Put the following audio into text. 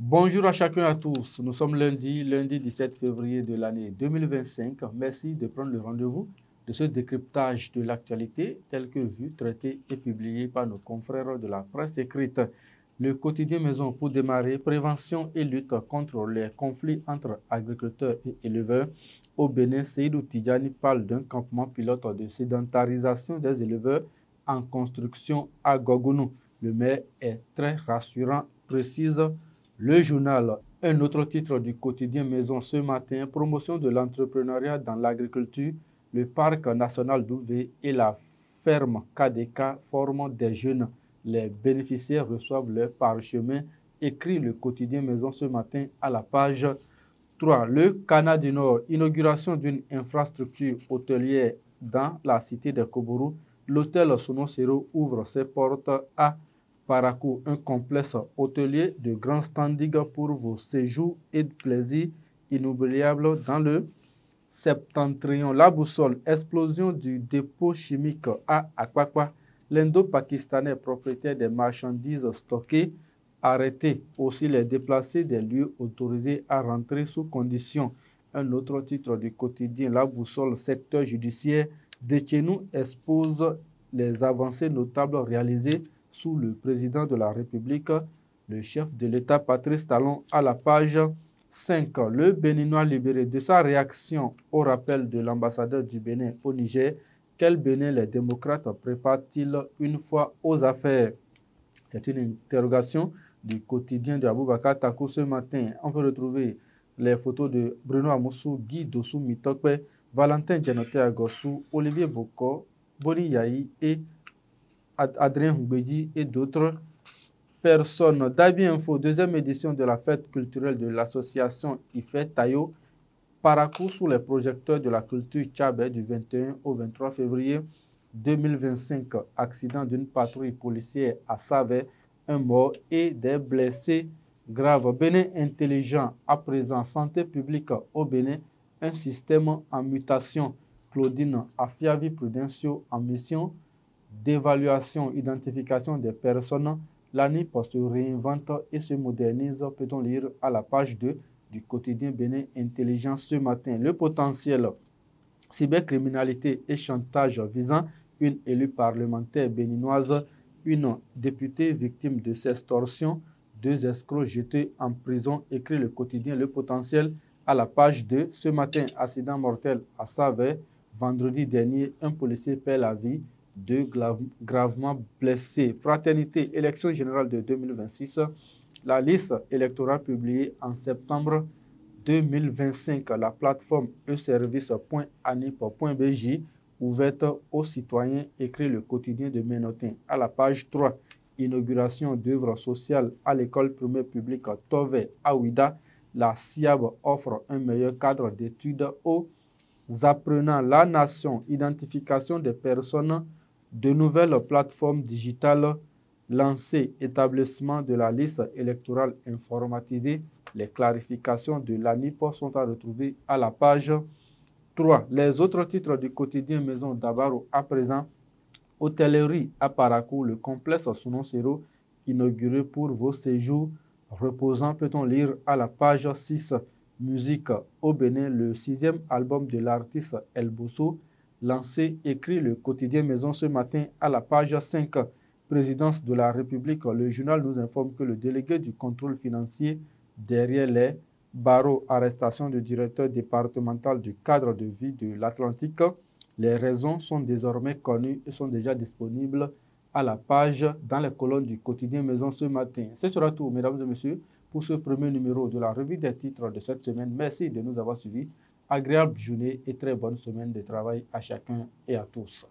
Bonjour à chacun et à tous. Nous sommes lundi 17 février de l'année 2025. Merci de prendre le rendez-vous de ce décryptage de l'actualité tel que vu, traité et publié par nos confrères de la presse écrite. Le quotidien Maison pour démarrer, prévention et lutte contre les conflits entre agriculteurs et éleveurs. Au Bénin, Seydou Tidjani parle d'un campement pilote de sédentarisation des éleveurs en construction à Gogounou. Le maire est très rassurant, précise le journal. Un autre titre du quotidien Maison ce matin, promotion de l'entrepreneuriat dans l'agriculture, le parc national d'Ouvé et la ferme KDK forment des jeunes. Les bénéficiaires reçoivent leur parchemin, écrit le quotidien Maison ce matin à la page 3. Le Canada du Nord, inauguration d'une infrastructure hôtelière dans la cité de Kobourou. L'hôtel Sonosero ouvre ses portes à Parakou, un complexe hôtelier de grand standing pour vos séjours et de plaisirs inoubliables dans le septentrion. La boussole, explosion du dépôt chimique à Akwakwa. L'Indo-Pakistanais propriétaire des marchandises stockées, arrêté. Aussi les déplacés des lieux autorisés à rentrer sous condition. Un autre titre du quotidien, La boussole, secteur judiciaire, Détenu expose les avancées notables réalisées sous le président de la République, le chef de l'État Patrice Talon, à la page 5. Le Béninois libéré de sa réaction au rappel de l'ambassadeur du Bénin au Niger. Quel Bénin les démocrates préparent-ils une fois aux affaires? C'est une interrogation du quotidien de Aboubakar Takou ce matin. On peut retrouver les photos de Bruno Amoussou, Guy Dossou Mitokwe, Valentin Djanote Agossou, Olivier Boko, Boni Yahi et Adrien Humbedi et d'autres personnes. Dabi Info, deuxième édition de la fête culturelle de l'association Ifé Tayo, Parakou sous les projecteurs de la culture Tchabé du 21 au 23 février 2025. Accident d'une patrouille policière à Savé, un mort et des blessés graves. Bénin intelligent à présent, santé publique au Bénin, un système en mutation. Claudine Afiavi Prudencio en mission d'évaluation, identification des personnes. L'ANIP se réinvente et se modernise, peut-on lire à la page 2 du quotidien Bénin Intelligent ce matin. Le potentiel cybercriminalité et chantage visant une élue parlementaire béninoise, une députée victime de sextorsion, deux escrocs jetés en prison, écrit le quotidien Le Potentiel à la page 2. Ce matin, accident mortel à Savé. Vendredi dernier, un policier perd la vie, deux gravement blessés. Fraternité, élection générale de 2026. La liste électorale publiée en septembre 2025, la plateforme e-service.anip.bj ouverte aux citoyens, écrit le quotidien de Ménotin à la page 3. Inauguration d'œuvres sociales à l'école primaire publique Tove à Ouida. La SIAB offre un meilleur cadre d'études aux apprenants. La nation, identification des personnes, de nouvelles plateformes digitales lancées, établissement de la liste électorale informatisée. Les clarifications de l'ANIP sont à retrouver à la page 3. Les autres titres du quotidien Maison d'Abaro à présent. Hôtellerie à Parakou, le complexe Sonosero inauguré pour vos séjours reposants, peut-on lire à la page 6. Musique au Bénin, le 6e album de l'artiste El Bosso, lancé, écrit le quotidien Maison ce matin à la page 5. Présidence de la République, le journal nous informe que le délégué du contrôle financier derrière les barreaux, arrestation du directeur départemental du cadre de vie de l'Atlantique. Les raisons sont désormais connues et sont déjà disponibles à la page dans les colonnes du quotidien Maison ce matin. Ce sera tout, mesdames et messieurs, pour ce premier numéro de la revue des titres de cette semaine. Merci de nous avoir suivis. Agréable journée et très bonne semaine de travail à chacun et à tous.